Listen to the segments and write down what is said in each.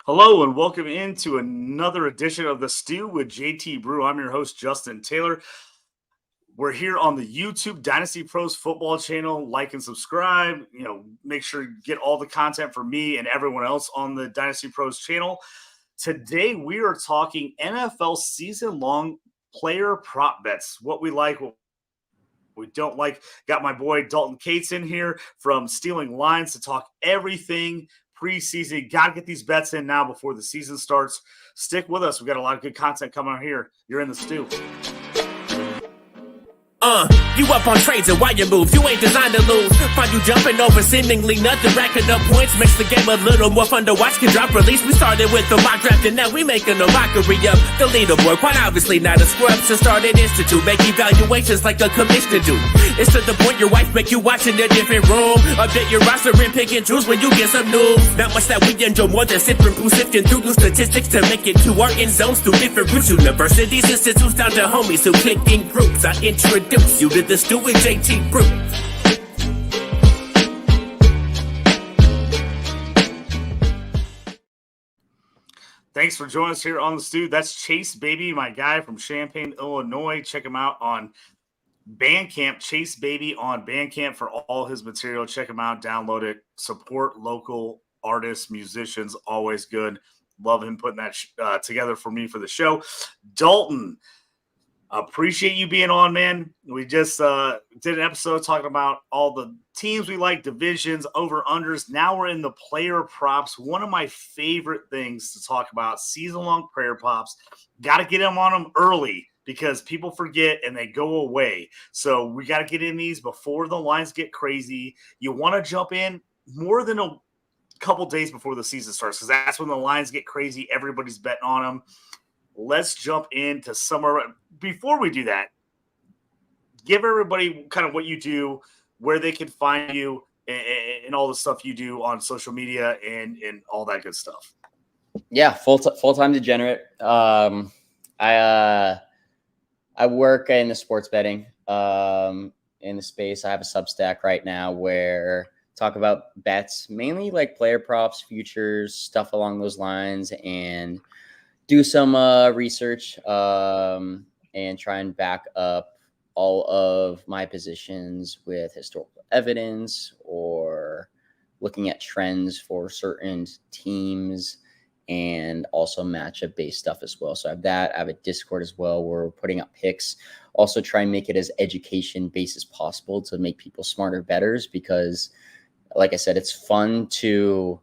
Hello and welcome into another edition of The Stew with JT Brew. I'm your host, Justin Taylor. We're here on the YouTube Dynasty Pros football channel. Like and subscribe. Make sure you get all the content from me and everyone else on the Dynasty Pros channel. Today, we are talking NFL season-long player prop bets. What we like, what we don't like. Got my boy Dalton Kates in here from Stealing Lines to talk everything preseason. Got to get these bets in now before the season starts. Stick with us. We got a lot of good content coming out here. You're in the stew. You up on trades and why you move, you ain't designed to lose. Find you jumping over seemingly nothing, racking up points, makes the game a little more fun to watch. Can drop release, we started with the mock draft and now we making a mockery of the leaderboard. Quite obviously not a scrub, so start an institute, make evaluations like a commissioner do. It's to the point your wife make you watch in a different room. Update your roster and pick and choose when you get some news. Not much that we enjoy more than sipping through, sifting through new statistics to make it to our end zones through different routes. Universities, institutes, down to homies who click in groups. I introduce you to the Stew with JT Brew. Thanks for joining us here on the Stew. That's Chase Baby, my guy from Champaign, Illinois. Check him out on Bandcamp, Chase Baby on Bandcamp for all his material. Check him out, download it, support local artists, musicians, always good. Love him putting that together for me for the show. Dalton, appreciate you being on, man. We just did an episode talking about all the teams we like, divisions, over-unders. Now we're in the player props. One of my favorite things to talk about, season-long player props. Got to get them on them early because people forget and they go away. So we got to get in these before the lines get crazy. You want to jump in more than a couple days before the season starts because that's when the lines get crazy. Everybody's betting on them. Let's jump into summer. Before we do that, give everybody kind of what you do, where they can find you, and all the stuff you do on social media and all that good stuff. Yeah, full-time degenerate. I work in the sports betting in the space. I have a Substack right now where I talk about bets, mainly like player props, futures, stuff along those lines, and do some research and try and back up all of my positions with historical evidence or looking at trends for certain teams and also matchup based stuff as well. So I have that. I have a Discord as well where we're putting up picks. Also try and make it as education based as possible to make people smarter bettors because, like I said, it's fun to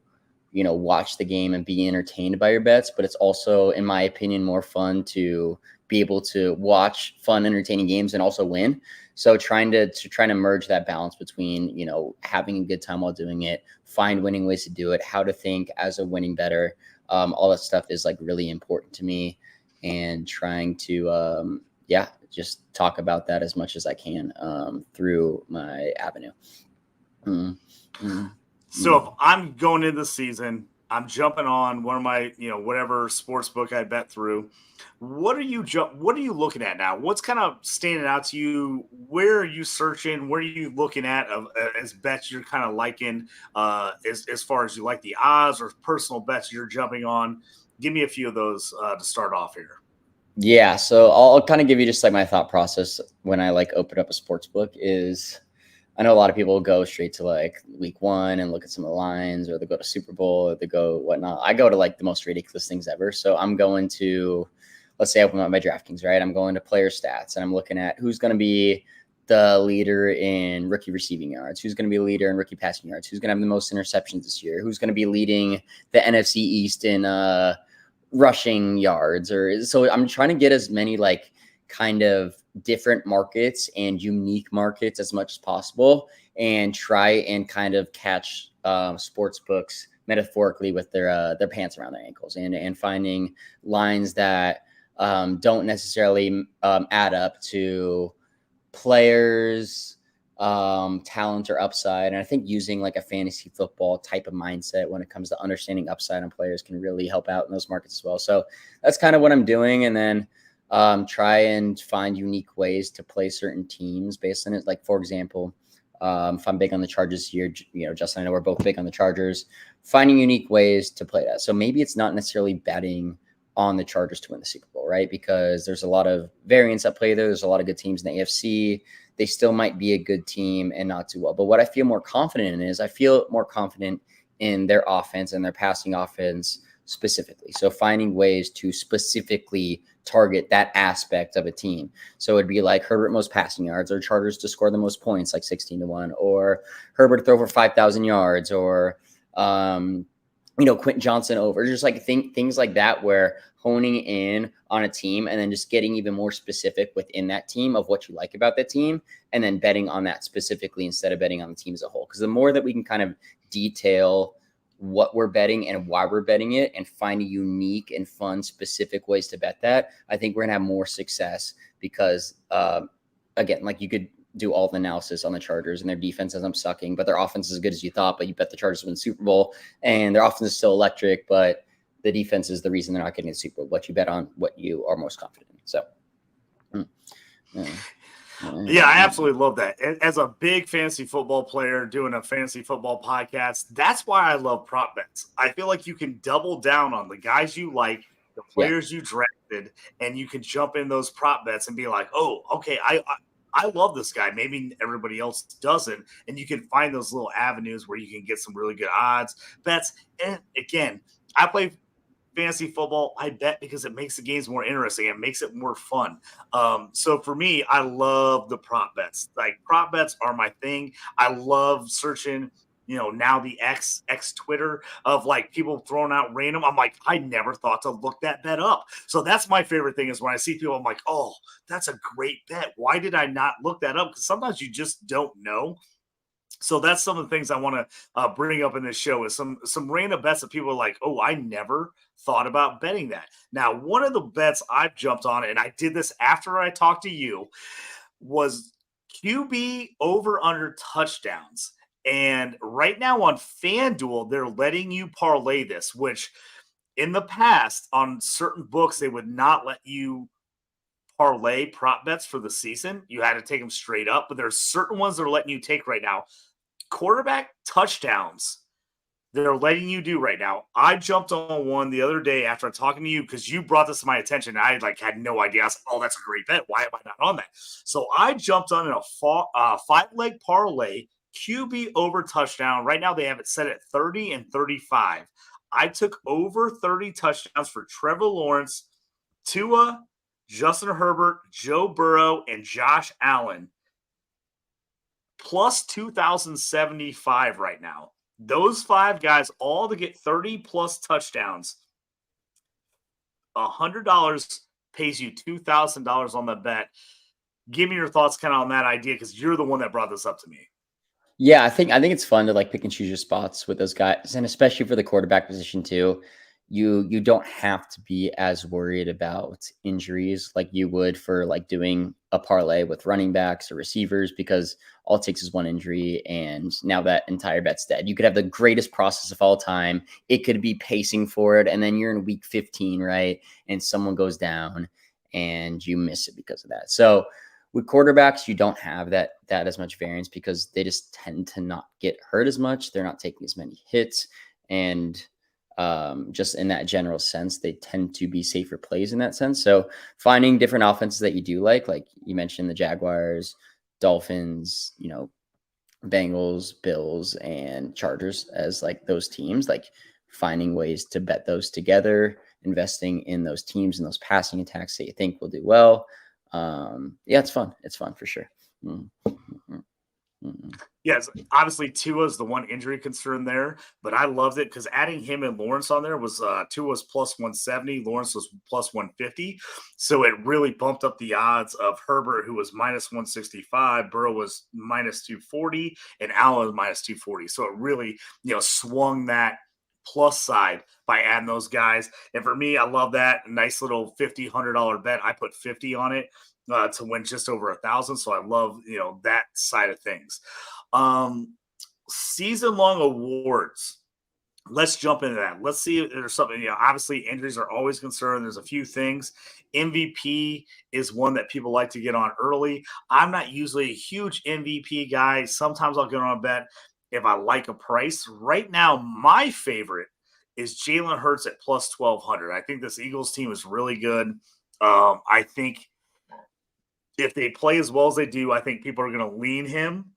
watch the game and be entertained by your bets, but it's also, in my opinion, more fun to be able to watch fun, entertaining games and also win. So trying to merge that balance between, having a good time while doing it, find winning ways to do it, how to think as a winning bettor. All that stuff is like really important to me and trying to, just talk about that as much as I can through my avenue. So if I'm going into the season, I'm jumping on one of my, whatever sports book I bet through. What are you looking at now? What's kind of standing out to you? Where are you searching? Where are you looking at as bets you're kind of liking as far as you like the odds or personal bets you're jumping on? Give me a few of those to start off here. Yeah, so I'll kind of give you just like my thought process when I like open up a sports book is I know a lot of people go straight to like week one and look at some of the lines, or they go to Super Bowl, or they go whatnot. I go to like the most ridiculous things ever. So I'm going to, let's say I open up my DraftKings, right? I'm going to player stats and I'm looking at who's going to be the leader in rookie receiving yards, who's going to be a leader in rookie passing yards, who's going to have the most interceptions this year, who's going to be leading the NFC East in rushing yards. So I'm trying to get as many like kind of different markets and unique markets as much as possible and try and kind of catch sports books metaphorically with their pants around their ankles and finding lines that don't necessarily add up to players, talent or upside. And I think using like a fantasy football type of mindset when it comes to understanding upside on players can really help out in those markets as well. So that's kind of what I'm doing. And then try and find unique ways to play certain teams based on it. Like, for example, If I'm big on the Chargers here, Justin, I know we're both big on the Chargers, finding unique ways to play that. So maybe it's not necessarily betting on the Chargers to win the Super Bowl, right? Because there's a lot of variance at play there. There's a lot of good teams in the AFC. They still might be a good team and not do well. But what I feel more confident in is I feel more confident in their offense and their passing offense specifically. So finding ways to specifically target that aspect of a team. So it'd be like Herbert most passing yards, or Chargers to score the most points, like 16-1, or Herbert to throw for 5,000 yards, or Quentin Johnson over, just like things like that, where honing in on a team and then just getting even more specific within that team of what you like about that team, and then betting on that specifically instead of betting on the team as a whole. Because the more that we can kind of detail what we're betting and why we're betting it and find unique and fun, specific ways to bet that, I think we're going to have more success because, again, like you could do all the analysis on the Chargers and their defense ends up sucking, but their offense is as good as you thought, but you bet the Chargers win the Super Bowl and their offense is still electric, but the defense is the reason they're not getting the Super Bowl. What you bet on, what you are most confident in. So, yeah, I absolutely love that. As a big fantasy football player doing a fantasy football podcast, that's why I love prop bets. I feel like you can double down on the guys you like, the players you drafted, and you can jump in those prop bets and be like, oh, okay, I love this guy. Maybe everybody else doesn't. And you can find those little avenues where you can get some really good odds, bets. And again, I play fantasy football. I bet because it makes the games more interesting. It makes it more fun. So for me, I love the prop bets. Like prop bets are my thing. I love searching, now the X Twitter of like people throwing out random. I'm like, I never thought to look that bet up. So that's my favorite thing is when I see people, I'm like, oh, that's a great bet. Why did I not look that up? Because sometimes you just don't know. So that's some of the things I want to bring up in this show is some random bets that people are like, oh, I never thought about betting that. Now, one of the bets I've jumped on, and I did this after I talked to you, was QB over under touchdowns. And right now on FanDuel, they're letting you parlay this, which in the past on certain books, they would not let you parlay prop bets for the season. You had to take them straight up, but there's certain ones they're letting you take right now. Quarterback touchdowns, they're letting you do right now. I jumped on one the other day after talking to you because you brought this to my attention. I had no idea. I was like, oh, that's a great bet. Why am I not on that? So I jumped on in a 5-leg parlay, QB over touchdown. Right now they have it set at 30 and 35. I took over 30 touchdowns for Trevor Lawrence, Tua, Justin Herbert, Joe Burrow, and Josh Allen, plus 2,075 right now. Those 5 guys all to get 30 plus touchdowns. $100 pays you $2,000 on the bet. Give me your thoughts kind of on that idea because you're the one that brought this up to me. Yeah, I think it's fun to like pick and choose your spots with those guys, and especially for the quarterback position too. You don't have to be as worried about injuries like you would for like doing a parlay with running backs or receivers, because all it takes is one injury and now that entire bet's dead. You could have the greatest process of all time. It could be pacing for it, and then you're in week 15, right? And someone goes down and you miss it because of that. So with quarterbacks, you don't have that as much variance because they just tend to not get hurt as much. They're not taking as many hits, and just in that general sense, they tend to be safer plays in that sense. So finding different offenses that you do like you mentioned the Jaguars, Dolphins, Bengals, Bills, and Chargers as like those teams, like finding ways to bet those together, investing in those teams and those passing attacks that you think will do well. It's fun. It's fun for sure. Yes, obviously Tua's the one injury concern there, but I loved it because adding him and Lawrence on there was Tua's plus 170, Lawrence was plus 150. So it really bumped up the odds of Herbert, who was minus 165, Burrow was minus 240, and Allen was minus 240. So it really, swung that plus side by adding those guys. And for me, I love that nice little $100 bet. I put 50 on it to win just over 1,000. So I love, that side of things. Season long awards. let's jump into that. Let's see if there's something. Obviously, injuries are always concerned. There's a few things. MVP is one that people like to get on early. I'm not usually a huge MVP guy. Sometimes I'll get on a bet if I like a price. Right now, my favorite is Jalen Hurts at plus 1,200. I think this Eagles team is really good. I think if they play as well as they do, I think people are going to lean him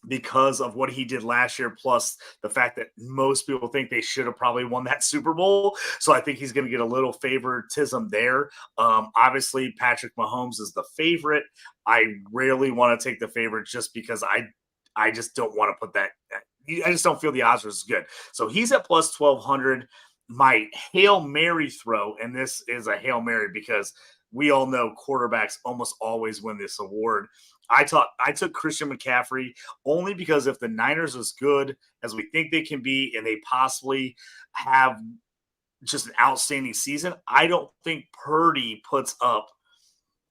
because of what he did last year, plus the fact that most people think they should have probably won that Super Bowl. So I think he's going to get a little favoritism there. Obviously, Patrick Mahomes is the favorite. I rarely want to take the favorite just because I just don't want to put that. I just don't feel the odds are as good. So he's at plus 1,200. My Hail Mary throw, and this is a Hail Mary because we all know quarterbacks almost always win this award. I took Christian McCaffrey only because if the Niners is good as we think they can be and they possibly have just an outstanding season, I don't think Purdy puts up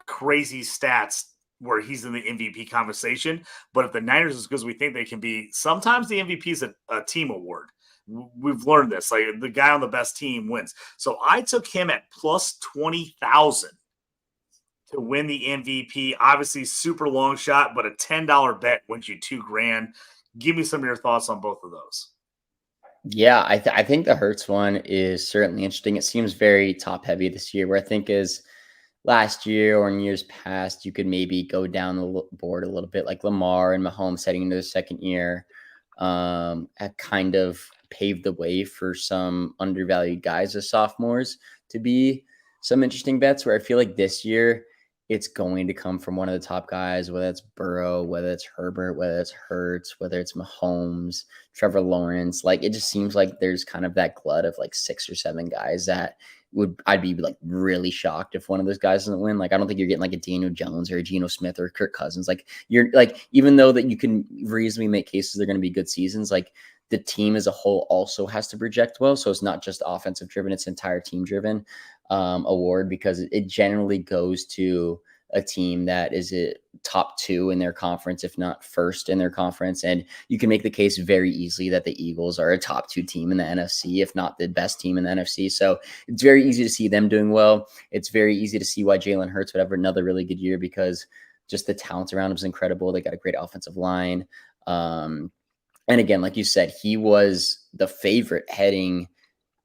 crazy stats where he's in the MVP conversation. But if the Niners is as good as we think they can be, sometimes the MVP is a team award. We've learned this. Like the guy on the best team wins. So I took him at plus 20,000 to win the MVP. Obviously, super long shot, but a $10 bet wins you $2,000. Give me some of your thoughts on both of those. Yeah, I think the Hurts one is certainly interesting. It seems very top heavy this year, where I think is last year or in years past, you could maybe go down the board a little bit, like Lamar and Mahomes heading into the second year, had kind of paved the way for some undervalued guys as sophomores to be some interesting bets. Where I feel like this year, it's going to come from one of the top guys, whether it's Burrow, whether it's Herbert, whether it's Hurts, whether it's Mahomes, Trevor Lawrence. Like, it just seems like there's kind of that glut of like 6 or 7 guys that I'd be like really shocked if one of those guys doesn't win. Like, I don't think you're getting like a Daniel Jones or a Geno Smith or a Kirk Cousins. Like, you're like, even though that you can reasonably make cases they're going to be good seasons, like the team as a whole also has to project well. So it's not just offensive driven, it's entire team driven award, because it generally goes to a team that is a top 2 in their conference, if not first in their conference. And you can make the case very easily that the Eagles are a top 2 team in the NFC, if not the best team in the NFC. So it's very easy to see them doing well. It's very easy to see why Jalen Hurts would have another really good year, because just the talent around him is incredible. They got a great offensive line. And again, like you said, he was the favorite heading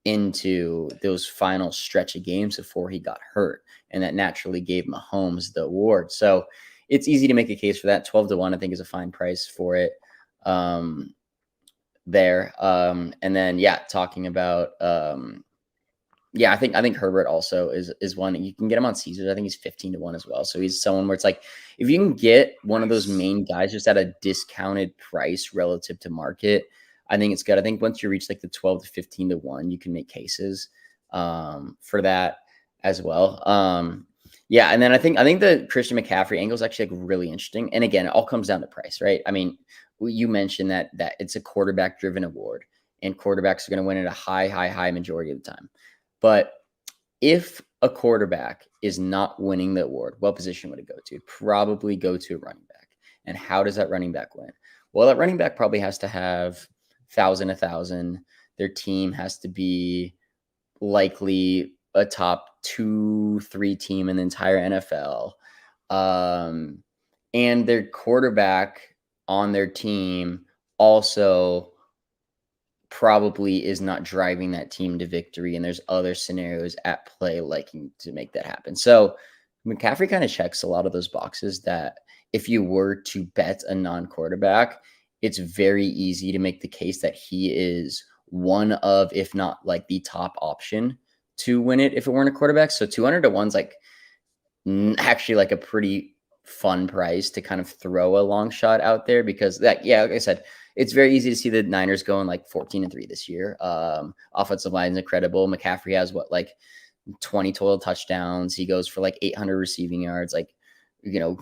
into those final stretch of games before he got hurt. And that naturally gave Mahomes the award. So it's easy to make a case for that. 12-1, I think, is a fine price for it there. And then, talking about, I think Herbert also is one. You can get him on Caesars. I think he's 15-1 as well. So he's someone where it's like, if you can get one of those main guys just at a discounted price relative to market, I think it's good. I think once you reach like the 12 to 15-1, you can make cases for that as well. And then I think the Christian McCaffrey angle is actually like really interesting. And again, it all comes down to price, right? I mean, you mentioned that it's a quarterback driven award, and quarterbacks are going to win at a high majority of the time. But if a quarterback is not winning the award, what position would it go to? Probably go to a running back. And how does that running back win? Well, that running back probably has to have 1,000. Their team has to be likely a top 2-3 team in the entire NFL. And their quarterback on their team also probably is not driving that team to victory. And there's other scenarios at play liking to make that happen. So McCaffrey kind of checks a lot of those boxes that if you were to bet a non-quarterback, it's very easy to make the case that he is one of, if not like the top option to win it if it weren't a quarterback. So 200-1's like actually like a pretty fun price to kind of throw a long shot out there, because that, like I said, it's very easy to see the Niners going like 14-3 this year. Offensive line is incredible. McCaffrey has like 20 total touchdowns. He goes for like 800 receiving yards, like,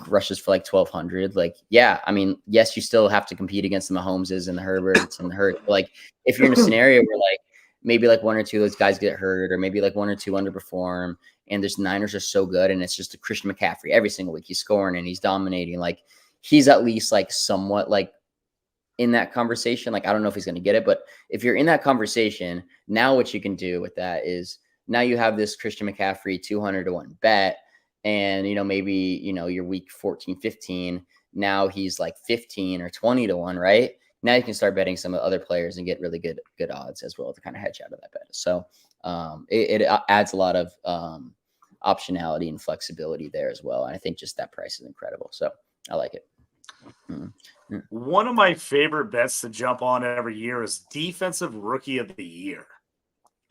rushes for like 1,200. Like, I mean, yes, you still have to compete against the Mahomeses and the Herberts and the Hurt. Like, if you're in a scenario where like maybe like 1 or 2 of those guys get hurt, or maybe like 1 or 2 underperform, and this Niners are so good, and it's just a Christian McCaffrey every single week. He's scoring and he's dominating. Like, he's at least like somewhat like in that conversation. Like, I don't know if he's going to get it, but if you're in that conversation, now what you can do with that is now you have this Christian McCaffrey 200 to 1 bet. And, maybe, your week 14, 15, now he's like 15 or 20 to 1, right? Now you can start betting some of the other players and get really good odds as well to kind of hedge out of that bet. So it adds a lot of optionality and flexibility there as well. And I think just that price is incredible. So I like it. Mm-hmm. One of my favorite bets to jump on every year is defensive rookie of the year.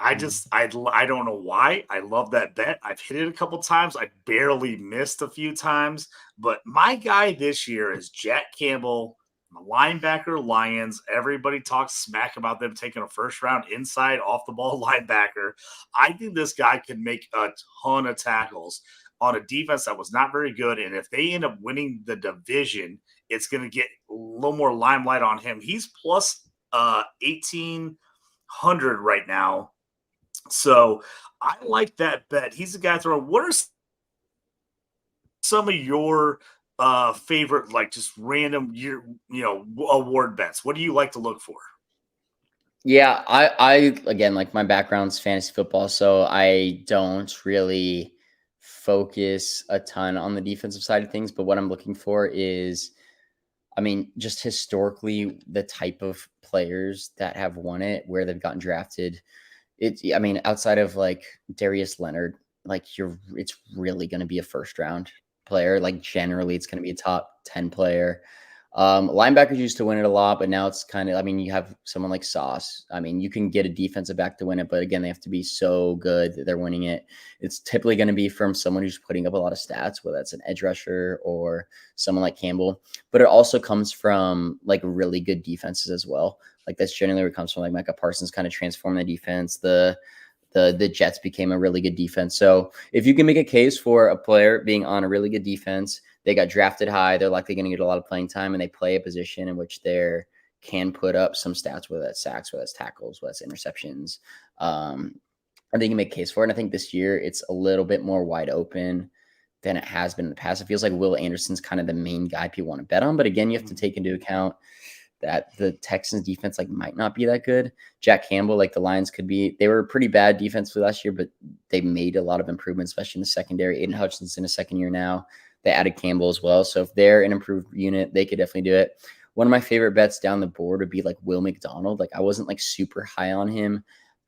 I don't know why. I love that bet. I've hit it a couple times. I barely missed a few times. But my guy this year is Jack Campbell, linebacker Lions. Everybody talks smack about them taking a first-round inside off-the-ball linebacker. I think this guy can make a ton of tackles on a defense that was not very good. And if they end up winning the division, it's going to get a little more limelight on him. He's plus 1,800 right now. So I like that bet. He's the guy throwing. What are some of your favorite, like just random award bets? What do you like to look for? Yeah, I again, like my background's fantasy football, so I don't really focus a ton on the defensive side of things. But what I'm looking for is, just historically, the type of players that have won it, where they've gotten drafted. Outside of like Darius Leonard, like it's really going to be a first round player. Like generally it's going to be a top 10 player. Linebackers used to win it a lot, but now it's kind of, you have someone like Sauce. You can get a defensive back to win it, but again, they have to be so good that they're winning it. It's typically going to be from someone who's putting up a lot of stats, whether that's an edge rusher or someone like Campbell, but it also comes from like really good defenses as well. Like that's generally where it comes from. Like Micah Parsons kind of transformed the defense. The Jets became a really good defense. So if you can make a case for a player being on a really good defense, they got drafted high, they're likely going to get a lot of playing time, and they play a position in which they can put up some stats, whether that's sacks, whether that's tackles, whether that's interceptions. I think you can make a case for it. And I think this year it's a little bit more wide open than it has been in the past. It feels like Will Anderson's kind of the main guy people want to bet on. But again, you have to take into account that the Texans defense might not be that good. Jack Campbell, the Lions they were pretty bad defensively last year, but they made a lot of improvements, especially in the secondary. Aiden Hutchinson's in his second year now. They added Campbell as well. So if they're an improved unit, they could definitely do it. One of my favorite bets down the board would be Will McDonald. I wasn't super high on him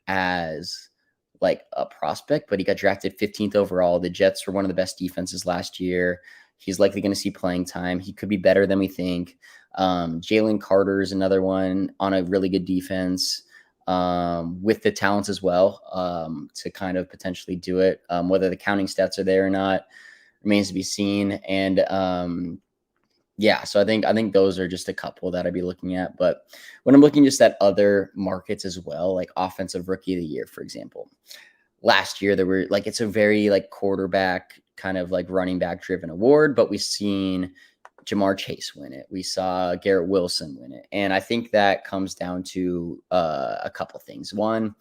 as a prospect, but he got drafted 15th overall. The Jets were one of the best defenses last year. He's likely going to see playing time. He could be better than we think. Jalen Carter is another one on a really good defense with the talents as well to kind of potentially do it. Whether the counting stats are there or not remains to be seen. And so I think those are just a couple that I'd be looking at. But when I'm looking just at other markets as well, like offensive rookie of the year, for example, last year there were it's a very quarterback kind of running back driven award, but we've seen Jamar Chase win it. We saw Garrett Wilson win it. And I think that comes down to a couple things. One,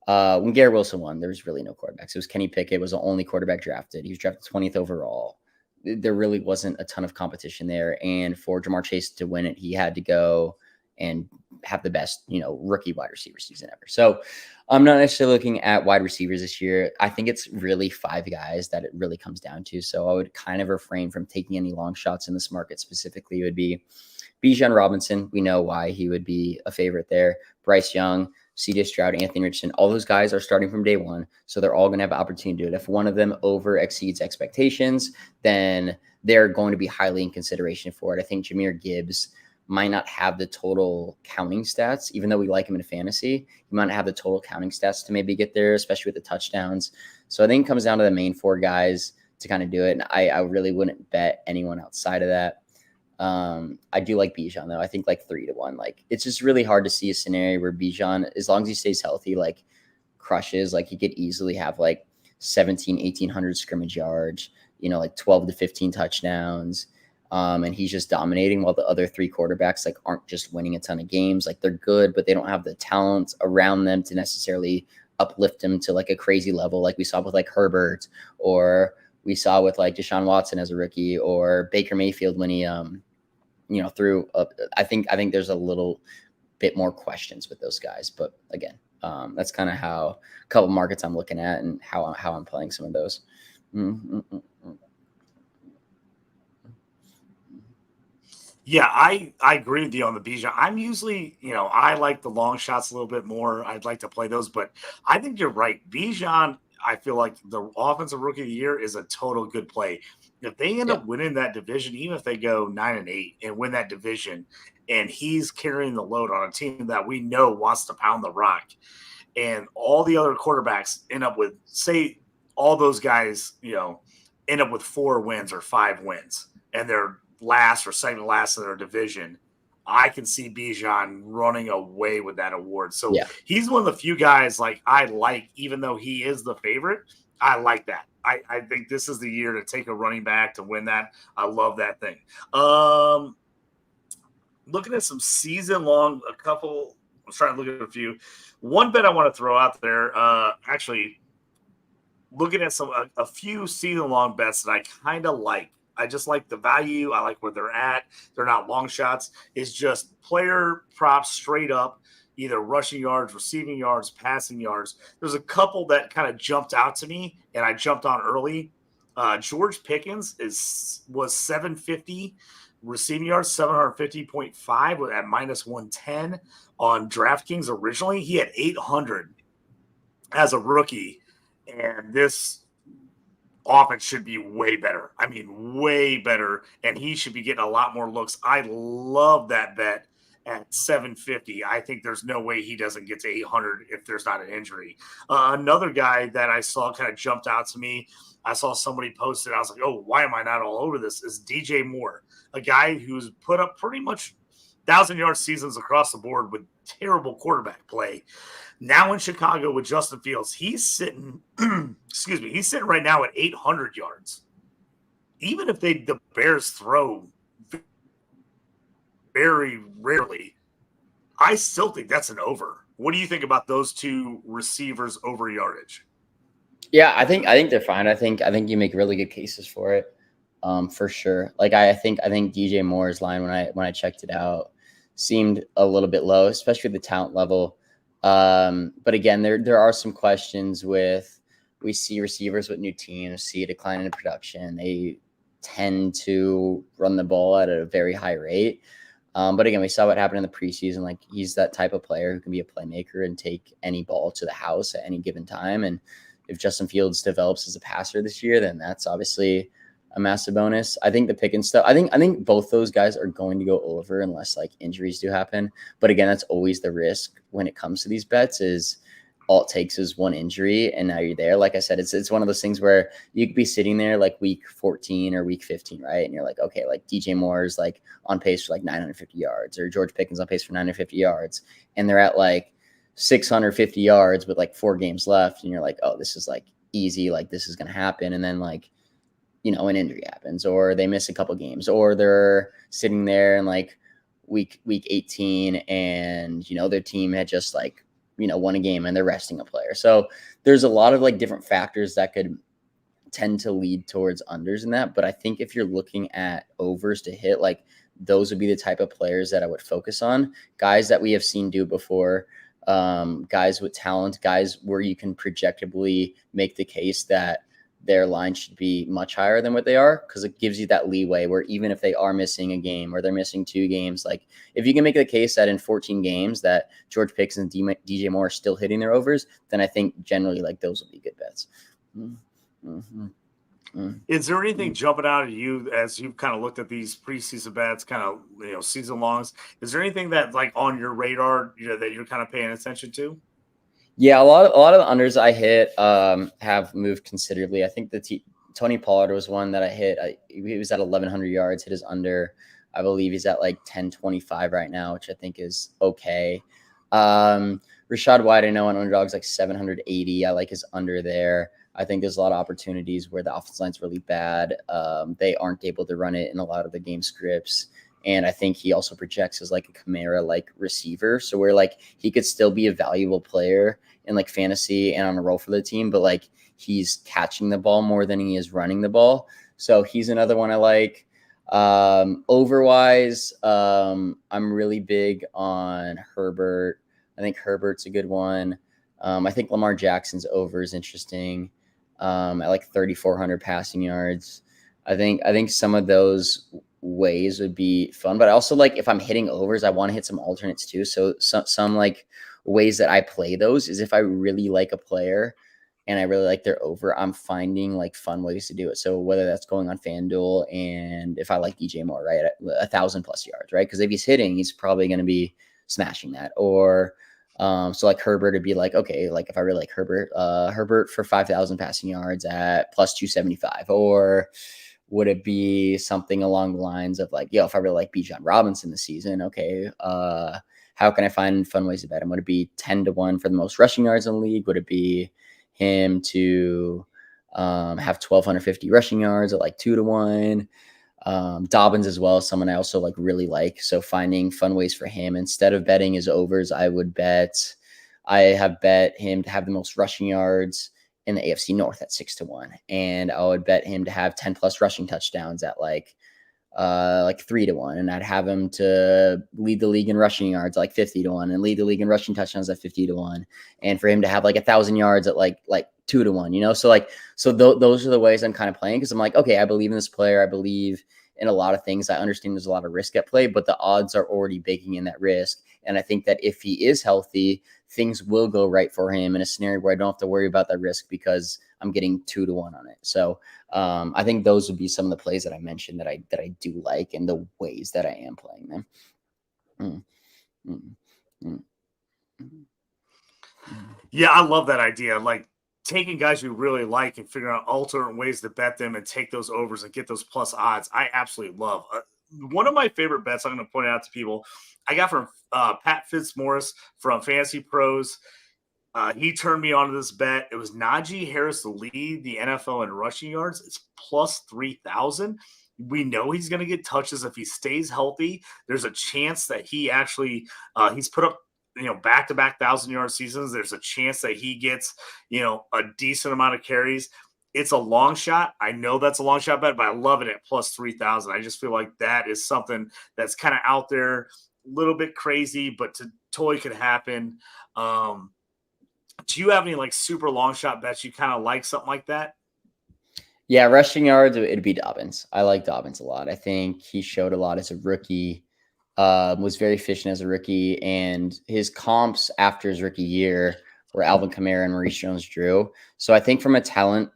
when Garrett Wilson won, there was really no quarterbacks. It was Kenny Pickett was the only quarterback drafted. He was drafted 20th overall. There really wasn't a ton of competition there. And for Jamar Chase to win it, he had to go and have the best, rookie wide receiver season ever. So I'm not necessarily looking at wide receivers this year. I think it's really 5 guys that it really comes down to. So I would kind of refrain from taking any long shots in this market. Specifically, it would be Bijan Robinson. We know why he would be a favorite there. Bryce Young, C.J. Stroud, Anthony Richardson, all those guys are starting from day one. So they're all going to have an opportunity to do it. If one of them over exceeds expectations, then they're going to be highly in consideration for it. I think Jahmyr Gibbs might not have the total counting stats, even though we like him in fantasy. He might not have the total counting stats to maybe get there, especially with the touchdowns. So I think it comes down to the main 4 guys to kind of do it. And I really wouldn't bet anyone outside of that. I do like Bijan though. I think 3 to 1. It's just really hard to see a scenario where Bijan, as long as he stays healthy, crushes. He could easily have 1,800 scrimmage yards, 12 to 15 touchdowns. And he's just dominating while the other 3 quarterbacks aren't just winning a ton of games. They're good, but they don't have the talent around them to necessarily uplift them to a crazy level, like we saw with Herbert, or we saw with Deshaun Watson as a rookie, or Baker Mayfield when he through. I think there's a little bit more questions with those guys, but again, that's kind of how a couple markets I'm looking at and how I'm playing some of those. Yeah, I agree with you on the Bijan. I'm usually, I like the long shots a little bit more. I'd like to play those, but I think you're right. Bijan, I feel like the offensive rookie of the year is a total good play. If they end Yeah. up winning that division, even if they go 9-8 and win that division, and he's carrying the load on a team that we know wants to pound the rock, and all the other quarterbacks end up with, say, all those guys, end up with 4 wins or 5 wins, and they're last or second to last in their division, I can see Bijan running away with that award. So Yeah. he's one of the few guys I like, even though he is the favorite. I like that. I think this is the year to take a running back to win that. I love that thing. Looking at some season long, I'm trying to look at a few. One bet I want to throw out there, actually looking at a few season long bets that I kind of like. I just like the value. I like where they're at. They're not long shots. It's just player props straight up, either rushing yards, receiving yards, passing yards. There's a couple that kind of jumped out to me, and I jumped on early. George Pickens was 750 receiving yards, 750.5 at minus 110 on DraftKings originally. He had 800 as a rookie, and this offense should be way better. I mean, way better, and he should be getting a lot more looks. I love that bet at 750. I think there's no way he doesn't get to 800 if there's not an injury. Another guy that I saw kind of jumped out to me, I saw somebody posted, I was like, oh, why am I not all over this, is DJ Moore, a guy who's put up pretty much 1,000-yard seasons across the board with terrible quarterback play. Now in Chicago with Justin Fields, he's sitting, he's sitting right now at 800 yards. Even if the Bears throw very rarely, I still think that's an over. What do you think about those two receivers over yardage? Yeah, I think they're fine. I think you make really good cases for it, for sure. Like I think DJ Moore's line when I checked it out seemed a little bit low, especially at the talent level. But again, there are some questions with, we see receivers with new teams see a decline in production. They tend to run the ball at a very high rate. But again, we saw what happened in the preseason. Like, he's that type of player who can be a playmaker and take any ball to the house at any given time. And if Justin Fields develops as a passer this year, then that's obviously a massive bonus. I think the Pickens stuff, I think both those guys are going to go over unless like injuries do happen. But again, that's always the risk when it comes to these bets, is all it takes is one injury and now you're there. Like I said, it's one of those things where you could be sitting there like week 14 or week 15, right? And you're like, okay, like DJ Moore is like on pace for like 950 yards, or George Pickens on pace for 950 yards. And they're at like 650 yards with like 4 games left. And you're like, oh, this is like easy. Like, this is going to happen. And then like, an injury happens, or they miss a couple games, or they're sitting there in like week 18 and, their team had just like, won a game and they're resting a player. So there's a lot of like different factors that could tend to lead towards unders in that. But I think if you're looking at overs to hit, like, those would be the type of players that I would focus on. Guys that we have seen do before, guys with talent, guys where you can projectably make the case that their line should be much higher than what they are, because it gives you that leeway where even if they are missing a game or they're missing 2 games, like if you can make the case that in 14 games that George Pickens and DJ Moore are still hitting their overs, then I think generally like those will be good bets. Is there anything jumping out at you as you've kind of looked at these preseason bets, kind of, season longs? Is there anything that like on your radar, that you're kind of paying attention to? Yeah, a lot of the unders I hit have moved considerably. I think Tony Pollard was one that I hit. He was at 1,100 yards, hit his under. I believe he's at like 1025 right now, which I think is okay. Rashad White, I know on underdogs like 780. I like his under there. I think there's a lot of opportunities where the offensive line's really bad. They aren't able to run it in a lot of the game scripts. And I think he also projects as like a Kamara-like receiver. So where like he could still be a valuable player in like fantasy and on a role for the team, but like he's catching the ball more than he is running the ball. So he's another one I like. Overwise, I'm really big on Herbert. I think Herbert's a good one. I think Lamar Jackson's over is interesting. At like 3,400 passing yards. I think some of those ways would be fun, but I also like if I'm hitting overs, I want to hit some alternates too. So some like ways that I play those is if I really like a player and I really like their over, I'm finding like fun ways to do it. So whether that's going on FanDuel and if I like DJ Moore, right, at 1,000+ yards, right? Because if he's hitting, he's probably going to be smashing that. Or so like Herbert would be like, okay, like if I really like Herbert for 5,000 passing yards at plus 275, or would it be something along the lines of like, yo, if I really like Bijan Robinson this season, okay, how can I find fun ways to bet him? Would it be 10-1 for the most rushing yards in the league? Would it be him to have 1,250 rushing yards at like 2-1? Dobbins as well, someone I also like really like. So finding fun ways for him instead of betting his overs, I have bet him to have the most rushing yards in the AFC North at 6-1, and I would bet him to have 10+ rushing touchdowns at like 3-1, and I'd have him to lead the league in rushing yards like 50-1, and lead the league in rushing touchdowns at 50-1, and for him to have like 1,000 yards at like 2-1, you know. So those are the ways I'm kind of playing, because I'm like, okay, I believe in this player, I believe in a lot of things. I understand there's a lot of risk at play, but the odds are already baking in that risk, and I think that if he is healthy, things will go right for him in a scenario where I don't have to worry about that risk because I'm getting 2-1 on it. So I think those would be some of the plays that I mentioned that I do like, and the ways that I am playing them. Yeah, I love that idea. Like taking guys you really like and figuring out alternate ways to bet them and take those overs and get those plus odds. I absolutely love. One of my favorite bets I'm going to point out to people, I got from Pat Fitzmaurice from Fantasy Pros. He turned me on to this bet. It was Najee Harris to lead the NFL in rushing yards. It's plus 3,000. We know he's going to get touches if he stays healthy. There's a chance that he actually he's put up back-to-back 1,000-yard seasons. There's a chance that he gets a decent amount of carries. It's a long shot. I know that's a long shot bet, but I love it at plus 3,000. I just feel like that is something that's kind of out there, a little bit crazy, but totally could happen. Do you have any like super long shot bets you kind of like, something like that? Yeah, rushing yards, it'd be Dobbins. I like Dobbins a lot. I think he showed a lot as a rookie, was very efficient as a rookie, and his comps after his rookie year were Alvin Kamara and Maurice Jones-Drew. So I think from a talent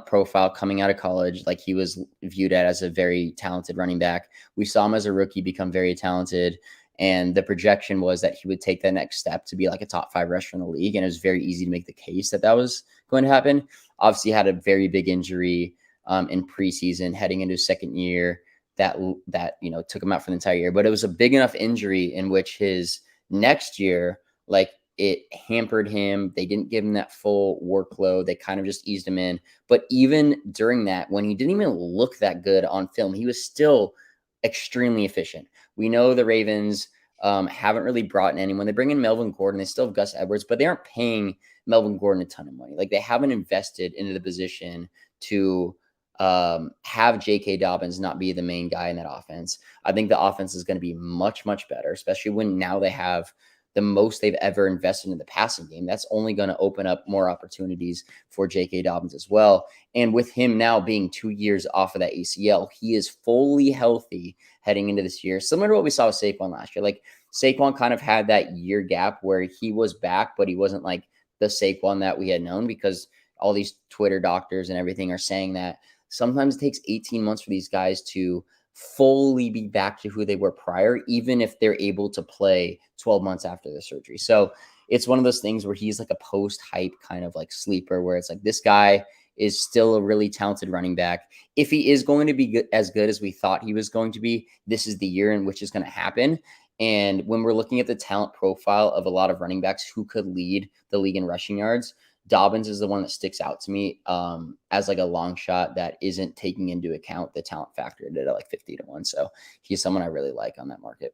profile coming out of college, like he was viewed as a very talented running back. We saw him as a rookie become very talented, and the projection was that he would take that next step to be like a top 5 rusher in the league, and it was very easy to make the case that was going to happen. Obviously, he had a very big injury in preseason heading into his second year that took him out for the entire year. But it was a big enough injury in which his next year, like, it hampered him. They didn't give him that full workload. They kind of just eased him in. But even during that, when he didn't even look that good on film, he was still extremely efficient. We know the Ravens haven't really brought in anyone. They bring in Melvin Gordon. They still have Gus Edwards, but they aren't paying Melvin Gordon a ton of money. Like, they haven't invested into the position to have J.K. Dobbins not be the main guy in that offense. I think the offense is going to be much, much better, especially when now they have the most they've ever invested in the passing game. That's only going to open up more opportunities for J.K. Dobbins as well. And with him now being 2 years off of that ACL, he is fully healthy heading into this year, similar to what we saw with Saquon last year. Like, Saquon kind of had that year gap where he was back, but he wasn't like the Saquon that we had known, because all these Twitter doctors and everything are saying that sometimes it takes 18 months for these guys to fully be back to who they were prior, even if they're able to play 12 months after the surgery. So it's one of those things where he's like a post-hype kind of like sleeper, where it's like, this guy is still a really talented running back. If he is going to be good as we thought he was going to be, this is the year in which it's going to happen. And when we're looking at the talent profile of a lot of running backs who could lead the league in rushing yards, Dobbins is the one that sticks out to me as like a long shot that isn't taking into account the talent factor at like 50-1. So he's someone I really like on that market.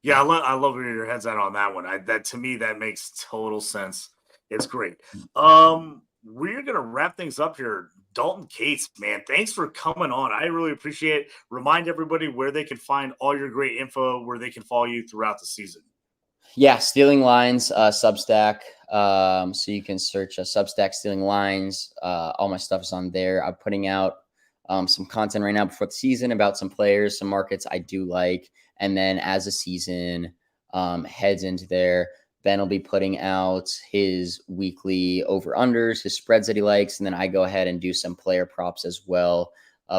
Yeah, I love where your head's at on that one. That to me, that makes total sense. It's great. We're gonna wrap things up here. Dalton Kates, man, thanks for coming on. I really appreciate it. Remind everybody where they can find all your great info, where they can follow you throughout the season. Yeah, Stealing Lines, Substack. So you can search Substack Stealing Lines. All my stuff is on there. I'm putting out some content right now before the season about some players, some markets I do like. And then as the season heads into there, Ben will be putting out his weekly over-unders, his spreads that he likes. And then I go ahead and do some player props as well,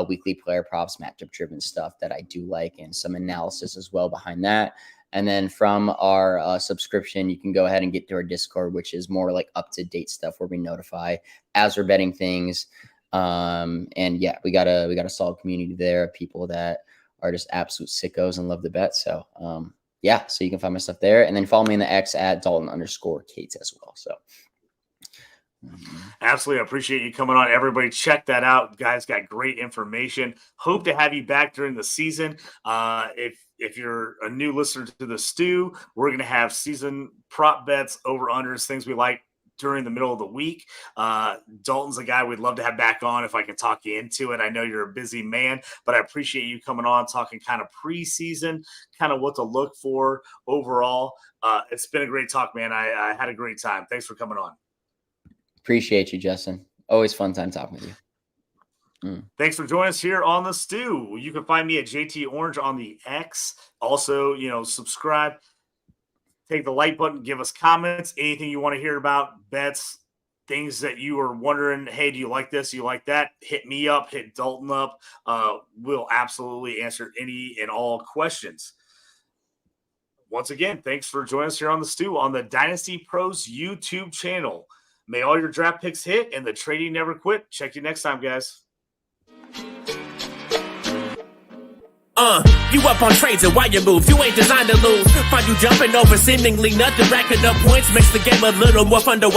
weekly player props, matchup-driven stuff that I do like, and some analysis as well behind that. And then from our subscription, you can go ahead and get to our Discord, which is more like up-to-date stuff where we notify as we're betting things. And yeah, we got a solid community there of people that are just absolute sickos and love to bet. So yeah, so you can find my stuff there. And then follow me in the X at Dalton_Kates as well. So absolutely. I appreciate you coming on. Everybody check that out. Guys got great information. Hope to have you back during the season. If you're a new listener to the Stew, we're going to have season prop bets, over-unders, things we like during the middle of the week. Dalton's a guy we'd love to have back on if I can talk you into it. I know you're a busy man, but I appreciate you coming on, talking kind of preseason, kind of what to look for overall. It's been a great talk, man. I had a great time. Thanks for coming on. Appreciate you, Justin. Always fun time talking with you. Thanks for joining us here on the Stew. You can find me at JT Orange on the X. Also, subscribe, take the like button, give us comments, anything you want to hear about, bets, things that you are wondering, hey, do you like this? Do you like that? Hit me up, hit Dalton up. We'll absolutely answer any and all questions. Once again, thanks for joining us here on the Stew on the Dynasty Pros YouTube channel. May all your draft picks hit and the trading never quit. Check you next time, guys. You up on trades and why you move? You ain't designed to lose. Find you jumping over seemingly nothing, racking up points, makes the game a little more fun to watch.